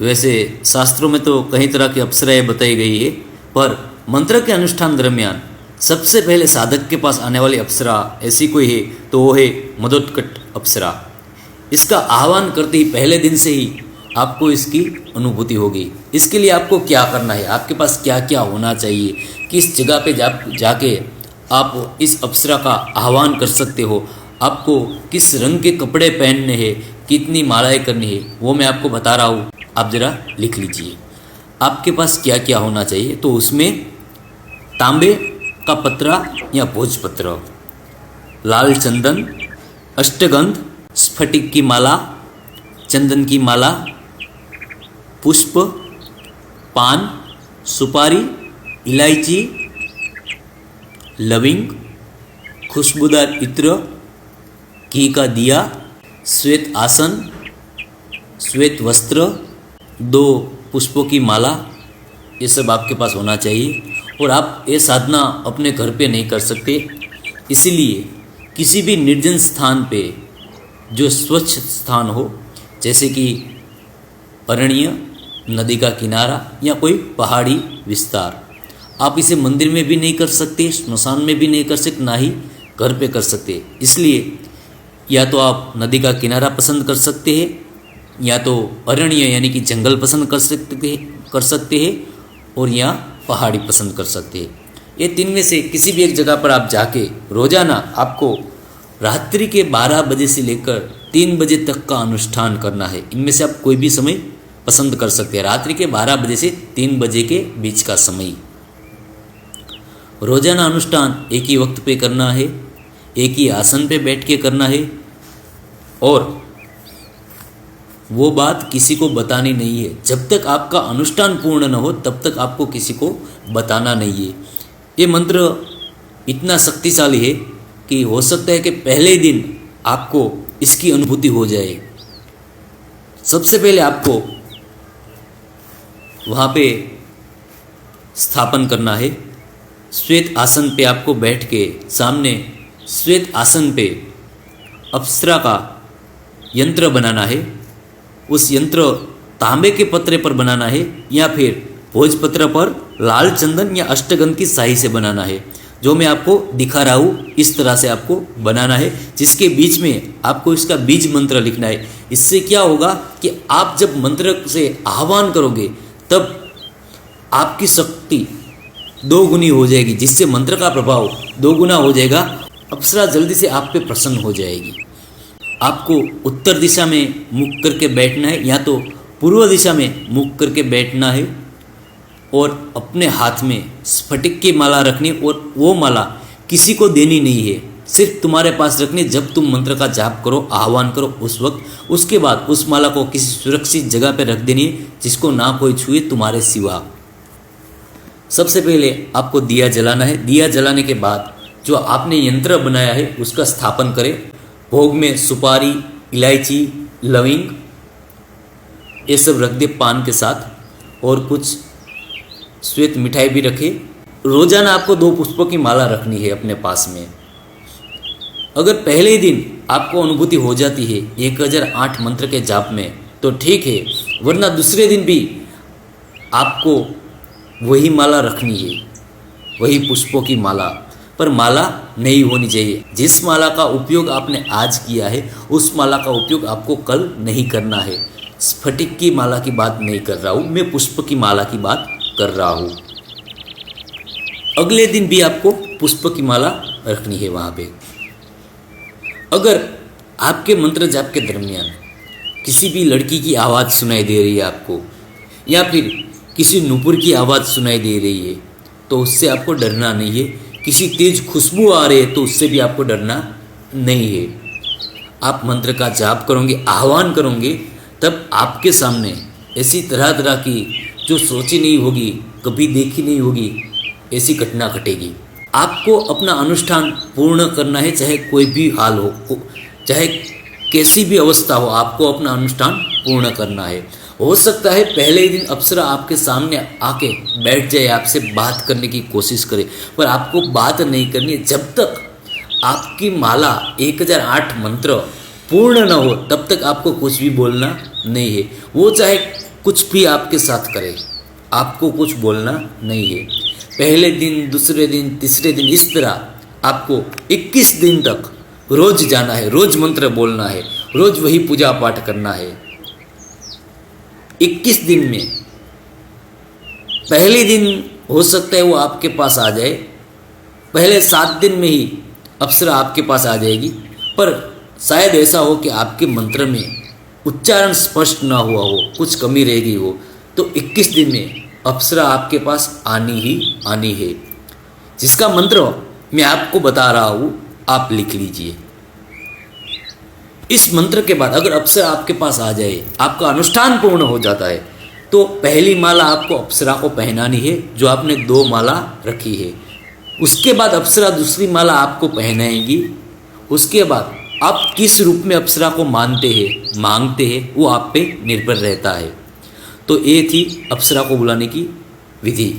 वैसे शास्त्रों में तो कई तरह की अप्सराएं बताई गई है, पर मंत्र के अनुष्ठान दरमियान सबसे पहले साधक के पास आने वाली अप्सरा ऐसी कोई है तो वो है मदोत्कट अप्सरा। इसका आह्वान करते ही पहले दिन से ही आपको इसकी अनुभूति होगी। इसके लिए आपको क्या करना है, आपके पास क्या क्या होना चाहिए, किस जगह पे जाके आप इस अप्सरा का आह्वान कर सकते हो, आपको किस रंग के कपड़े पहनने हैं, कितनी मालाएं करनी है, वो मैं आपको बता रहा हूँ। आप ज़रा लिख लीजिए आपके पास क्या क्या होना चाहिए। तो उसमें तांबे का पत्रा या भोजपत्र, लाल चंदन, अष्टगंध, स्फटिक की माला, चंदन की माला, पुष्प, पान, सुपारी, इलायची, लविंग, खुशबूदार इत्र, घी का दिया, श्वेत आसन, श्वेत वस्त्र, 2 पुष्पों की माला, ये सब आपके पास होना चाहिए। और आप ये साधना अपने घर पे नहीं कर सकते, इसीलिए किसी भी निर्जन स्थान पे जो स्वच्छ स्थान हो, जैसे कि अरण्य, नदी का किनारा या कोई पहाड़ी विस्तार, आप इसे मंदिर में भी नहीं कर सकते, स्मशान में भी नहीं कर सकते, ना ही घर पे कर सकते। इसलिए या तो आप नदी का किनारा पसंद कर सकते हैं, या तो अरण्य यानी कि जंगल पसंद कर सकते हैं, और या पहाड़ी पसंद कर सकते हैं। ये 3 में से किसी भी एक जगह पर आप जाके रोज़ाना आपको रात्रि के 12 बजे से लेकर 3 बजे तक का अनुष्ठान करना है। इनमें से आप कोई भी समय पसंद कर सकते हैं, रात्रि के 12 बजे से 3 बजे के बीच का समय। रोज़ाना अनुष्ठान एक ही वक्त पे करना है, एक ही आसन पे बैठ के करना है, और वो बात किसी को बतानी नहीं है। जब तक आपका अनुष्ठान पूर्ण न हो तब तक आपको किसी को बताना नहीं है। ये मंत्र इतना शक्तिशाली है कि हो सकता है कि पहले दिन आपको इसकी अनुभूति हो जाए। सबसे पहले आपको वहाँ पे स्थापन करना है। श्वेत आसन पे आपको बैठ के सामने श्वेत आसन पे अप्सरा का यंत्र बनाना है। उस यंत्र तांबे के पत्रे पर बनाना है या फिर भोजपत्र पर लाल चंदन या अष्टगंध की स्याही से बनाना है, जो मैं आपको दिखा रहा हूँ। इस तरह से आपको बनाना है, जिसके बीच में आपको इसका बीज मंत्र लिखना है। इससे क्या होगा कि आप जब मंत्र से आह्वान करोगे तब आपकी शक्ति 2 गुनी हो जाएगी, जिससे मंत्र का प्रभाव 2 गुना हो जाएगा। अप्सरा जल्दी से आप पे प्रसन्न हो जाएगी। आपको उत्तर दिशा में मुख करके बैठना है या तो पूर्व दिशा में मुख करके बैठना है, और अपने हाथ में स्फटिक की माला रखनी, और वो माला किसी को देनी नहीं है, सिर्फ तुम्हारे पास रखनी। जब तुम मंत्र का जाप करो, आह्वान करो उस वक्त, उसके बाद उस माला को किसी सुरक्षित जगह पर रख देनी है, जिसको ना कोई छुए तुम्हारे सिवा। सबसे पहले आपको दिया जलाना है। दिया जलाने के बाद जो आपने यंत्र बनाया है उसका स्थापन करें। भोग में सुपारी, इलायची, लविंग ये सब रख दे पान के साथ, और कुछ श्वेत मिठाई भी रखे। रोजाना आपको 2 पुष्पों की माला रखनी है अपने पास में। अगर पहले ही दिन आपको अनुभूति हो जाती है 1008 मंत्र के जाप में तो ठीक है, वरना दूसरे दिन भी आपको वही माला रखनी है, वही पुष्पों की माला। पर माला नहीं होनी चाहिए। जिस माला का उपयोग आपने आज किया है उस माला का उपयोग आपको कल नहीं करना है। स्फटिक की माला की बात नहीं कर रहा हूँ मैं, पुष्प की माला की बात कर रहा हूँ। अगले दिन भी आपको पुष्प की माला रखनी है वहाँ पे। अगर आपके मंत्र जाप के दरमियान किसी भी लड़की की आवाज़ सुनाई दे रही है आपको, या फिर किसी नुपुर की आवाज़ सुनाई दे रही है, तो उससे आपको डरना नहीं है। किसी तेज खुशबू आ रही है तो उससे भी आपको डरना नहीं है। आप मंत्र का जाप करोगे, आह्वान करोगे, तब आपके सामने ऐसी तरह तरह की जो सोची नहीं होगी, कभी देखी नहीं होगी, ऐसी घटना घटेगी। आपको अपना अनुष्ठान पूर्ण करना है, चाहे कोई भी हाल हो, चाहे कैसी भी अवस्था हो, आपको अपना अनुष्ठान पूर्ण करना है। हो सकता है पहले ही दिन अप्सरा आपके सामने आके बैठ जाए, आपसे बात करने की कोशिश करे, पर आपको बात नहीं करनी है। जब तक आपकी माला 1008 मंत्र पूर्ण न हो तब तक आपको कुछ भी बोलना नहीं है। वो चाहे कुछ भी आपके साथ करे, आपको कुछ बोलना नहीं है। पहले दिन, दूसरे दिन, तीसरे दिन, इस तरह आपको 21 दिन तक रोज जाना है, रोज मंत्र बोलना है, रोज वही पूजा पाठ करना है। 21 दिन में पहले दिन हो सकता है वो आपके पास आ जाए, पहले 7 दिन में ही अप्सरा आपके पास आ जाएगी, पर शायद ऐसा हो कि आपके मंत्र में उच्चारण स्पष्ट ना हुआ हो, कुछ कमी रह गई हो, तो 21 दिन में अप्सरा आपके पास आनी ही आनी है। जिसका मंत्र मैं आपको बता रहा हूँ, आप लिख लीजिए। इस मंत्र के बाद अगर अप्सरा आपके पास आ जाए, आपका अनुष्ठान पूर्ण हो जाता है, तो पहली माला आपको अप्सरा को पहनानी है, जो आपने 2 माला रखी है। उसके बाद अप्सरा दूसरी माला आपको पहनाएगी। उसके बाद आप किस रूप में अप्सरा को मांगते हैं, वो आप पे निर्भर रहता है। तो ये थी अप्सरा को बुलाने की विधि।